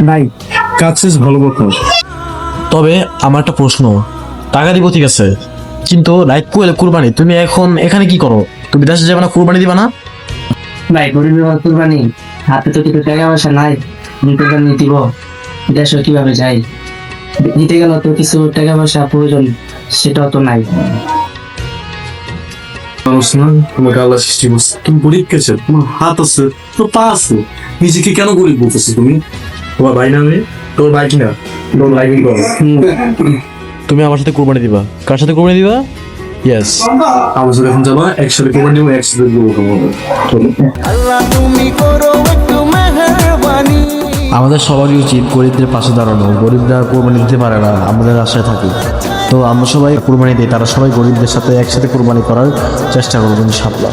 ভাই কাজ শেষ ভালো কথা। তবে আমার একটা প্রশ্ন, টাকা দিব ঠিক আছে, কিন্তু রাইট কুরবানি তুমি এখন এখানে কি করো? তুমি দেশে যাবে না, কুরবানি দিবা না? ভাই গরিবের কুরবানি, হাতে তো কিছু টাকা পয়সা নাই, আমি কুরবানি দিব, দেশে কিভাবে যাই? দিতে গেল তো কিছু টাকা পয়সা প্রয়োজন, সেটাও তো নাই। মানুষ না, তোমাকে আল্লাহ সৃষ্টি করছে, তুমি গরিব কেছে, তোমার হাত আছে, তোমার পা আছে, নিজেকে কেন গরিব বলতেছো তুমি? তোমার ভাই না আমি, তোর ভাই কিনা, তোর ভাই কি করো? তুমি আমার সাথে কুরবানি দিবা? কার সাথে কুরবানি দিবা? ইয়েস, আমার সাথে এখন যাবা, একসাথে কোরবানি দেবো, একসাথে দেবো তোমাকে। চলো। আমাদের সবারই উচিত গরিবদের পাশে দাঁড়ানো। গরিবরা কোরবানি দিতে পারে না, আমাদের আশায় থাকি। তো আমরা সবাই কোরবানি দিই, তারা সবাই গরিবদের সাথে একসাথে কোরবানি করার চেষ্টা করবো ইনশাআল্লাহ।